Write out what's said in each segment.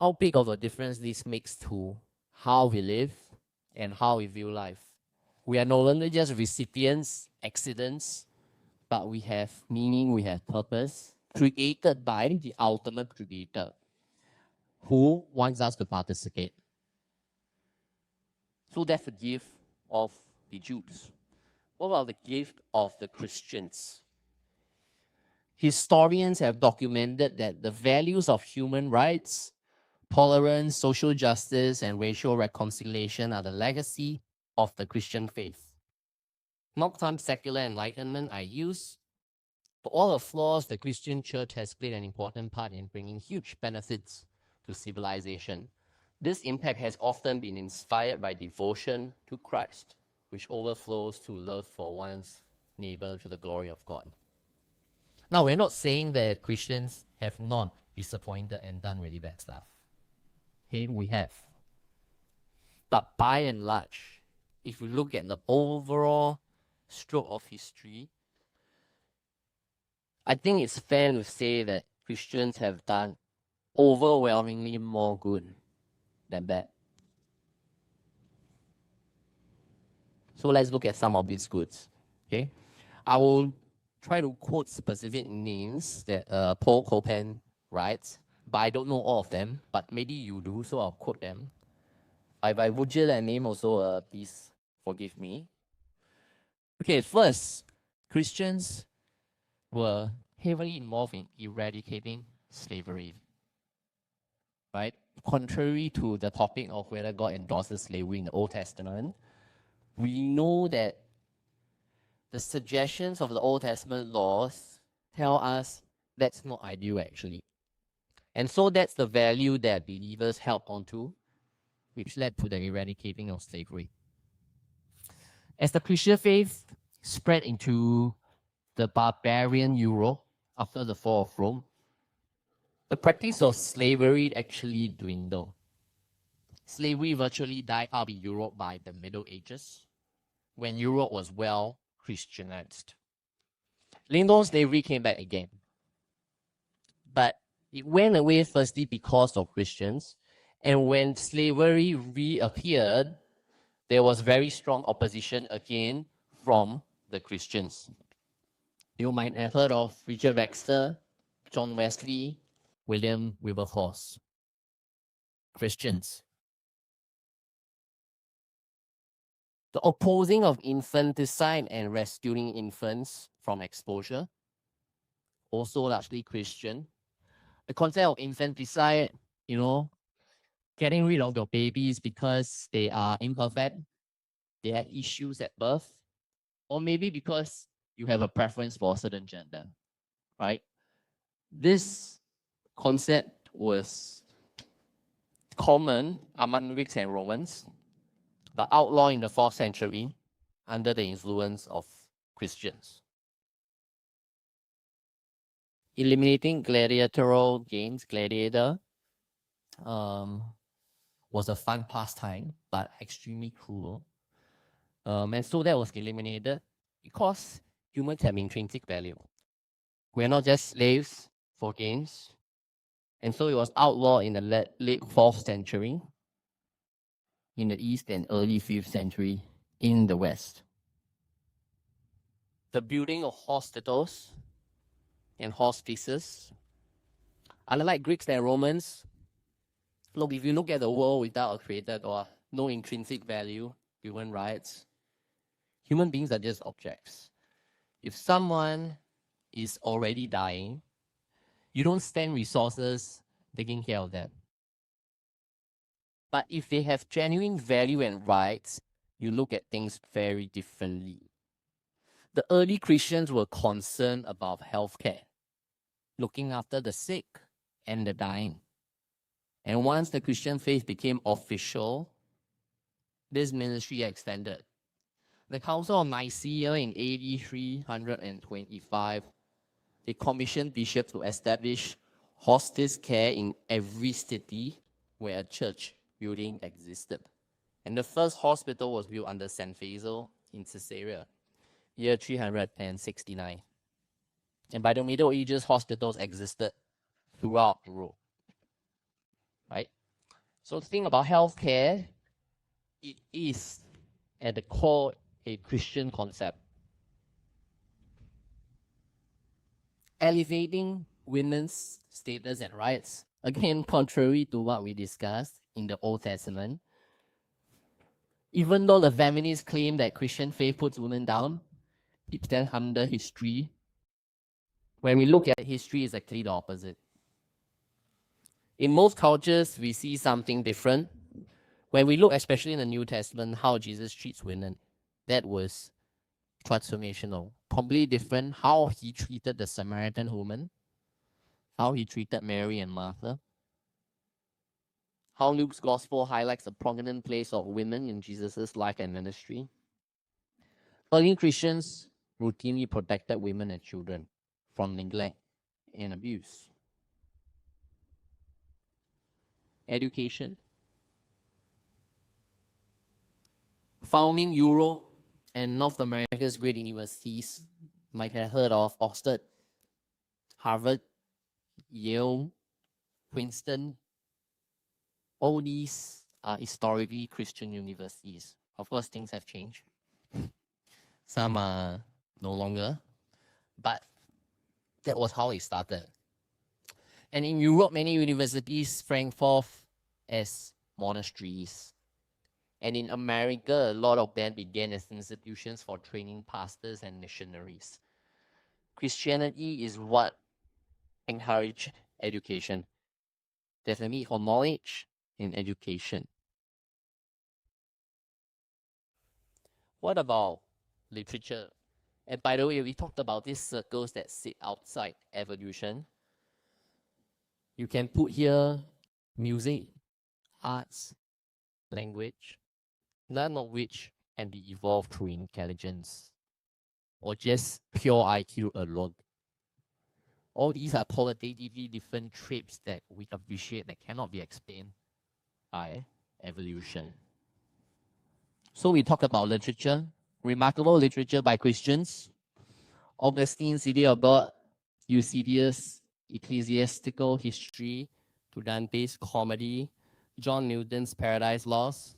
how big of a difference this makes to how we live and how we view life. We are no longer just recipients, accidents, but we have meaning, we have purpose, created by the ultimate creator who wants us to participate. So that's the gift of the Jews. What about the gift of the Christians? Historians have documented that the values of human rights, tolerance, social justice, and racial reconciliation are the legacy of the Christian faith. Not some secular enlightenment I use. For all the flaws, the Christian church has played an important part in bringing huge benefits to civilization. This impact has often been inspired by devotion to Christ, which overflows to love for one's neighbor to the glory of God. Now, we're not saying that Christians have not disappointed and done really bad stuff. Okay, we have. But by and large, if we look at the overall stroke of history, I think it's fair to say that Christians have done overwhelmingly more good than bad. So let's look at some of these goods. Okay, I will try to quote specific names that Paul Copan writes, but I don't know all of them. But maybe you do, so I'll quote them. If I butcher that name, also please forgive me. Okay, first, Christians were heavily involved in eradicating slavery. Right? Contrary to the topic of whether God endorses slavery in the Old Testament, we know that the suggestions of the Old Testament laws tell us that's not ideal actually. And so that's the value that believers held onto, which led to the eradicating of slavery. As the Christian faith spread into the barbarian Europe after the fall of Rome, the practice of slavery actually dwindled. Slavery virtually died out in Europe by the Middle Ages, when Europe was well Christianized. Later slavery came back again. But it went away firstly because of Christians, and when slavery reappeared, there was very strong opposition again from the Christians. You might have heard of Richard Baxter, John Wesley, William Wilberforce. Christians. The opposing of infanticide and rescuing infants from exposure, also largely Christian. The concept of infanticide, getting rid of your babies because they are imperfect, they have issues at birth, or maybe because you have a preference for a certain gender, right? This concept was common among Greeks and Romans, but outlawed in the 4th century under the influence of Christians. Eliminating gladiatorial games, gladiator, was a fun pastime, but extremely cruel. And so that was eliminated because humans have intrinsic value. We're not just slaves for gains. And so it was outlawed in the late 4th century in the East and early 5th century in the West. The building of hospitals and hospices. Unlike Greeks and Romans, look, if you look at the world without a creator or no intrinsic value, human rights, human beings are just objects. If someone is already dying, you don't spend resources taking care of them. But if they have genuine value and rights, you look at things very differently. The early Christians were concerned about healthcare, looking after the sick and the dying. And once the Christian faith became official, this ministry extended. The Council of Nicaea in AD 325, they commissioned bishops to establish hospice care in every city where a church building existed. And the first hospital was built under St. Faisal in Caesarea, year 369. And by the Middle Ages, hospitals existed throughout Europe. right? So think about healthcare. It is at the core a Christian concept. Elevating women's status and rights. Again, contrary to what we discussed in the Old Testament, even though the feminists claim that Christian faith puts women down, it stands under history. When we look at history, it's actually the opposite. In most cultures, we see something different. When we look, especially in the New Testament, how Jesus treats women, that was transformational. Completely different how he treated the Samaritan woman, how he treated Mary and Martha, how Luke's gospel highlights a prominent place of women in Jesus' life and ministry. Early Christians routinely protected women and children from neglect and abuse. Education. Founding Europe and North America's great universities, might have heard of Oxford, Harvard, Yale, Princeton. All these are historically Christian universities. Of course, things have changed. Some are no longer, but that was how it started. And in Europe, many universities sprang forth as monasteries. And in America, a lot of them began as institutions for training pastors and missionaries. Christianity is what encouraged education. There's a need for knowledge in education. What about literature? And by the way, we talked about these circles that sit outside evolution. You can put here music, arts, language, none of which can be evolved through intelligence or just pure IQ alone. All these are qualitatively different traits that we appreciate that cannot be explained by evolution. So we talked about literature, remarkable literature by Christians. Augustine's City of God, Eusebius' Ecclesiastical History, to Dante's Comedy, John Newton's Paradise Lost.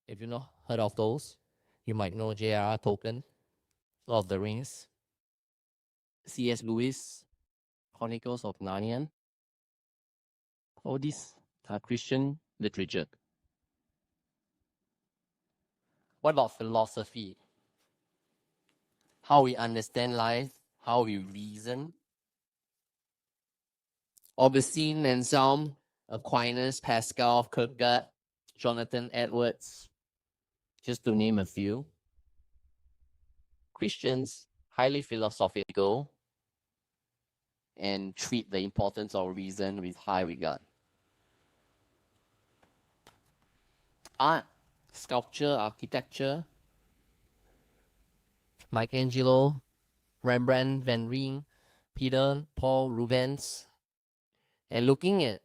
If you've not heard of those, you might know J.R.R. Tolkien, Lord of the Rings, C.S. Lewis, Chronicles of Narnia. All these are Christian literature. What about philosophy? How we understand life, how we reason. Augustine, Anselm, Aquinas, Pascal, Kierkegaard, Jonathan Edwards, just to name a few. Christians, highly philosophical and treat the importance of reason with high regard. Art, sculpture, architecture, Michelangelo, Rembrandt, Van Rijn, Peter, Paul, Rubens. And looking at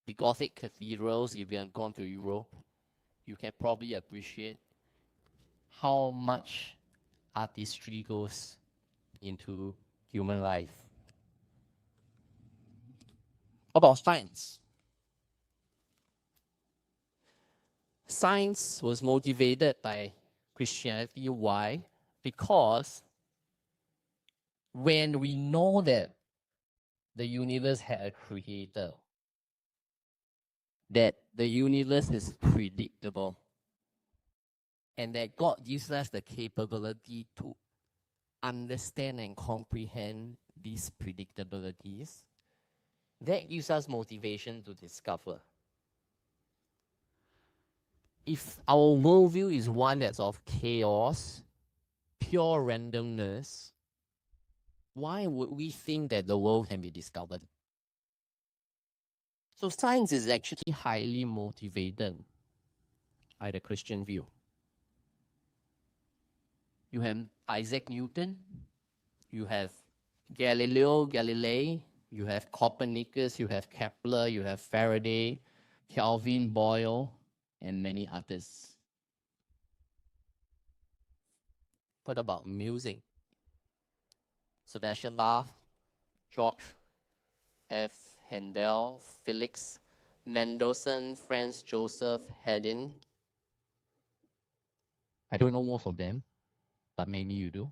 the Gothic cathedrals, if you have gone to Europe, you can probably appreciate how much artistry goes into human life. About science. Science was motivated by Christianity. Why? Because when we know that the universe had a creator, that the universe is predictable, and that God gives us the capability to understand and comprehend these predictabilities, that gives us motivation to discover. If our worldview is one that's of chaos, pure randomness, why would we think that the world can be discovered? So science is actually highly motivated by the Christian view. You have Isaac Newton, you have Galileo Galilei, you have Copernicus, you have Kepler, you have Faraday, Kelvin, Boyle, and many others. What about music? Sebastian Bach, George F. Handel, Felix Mendelssohn, Franz Joseph Haydn. I don't know most of them, but maybe you do.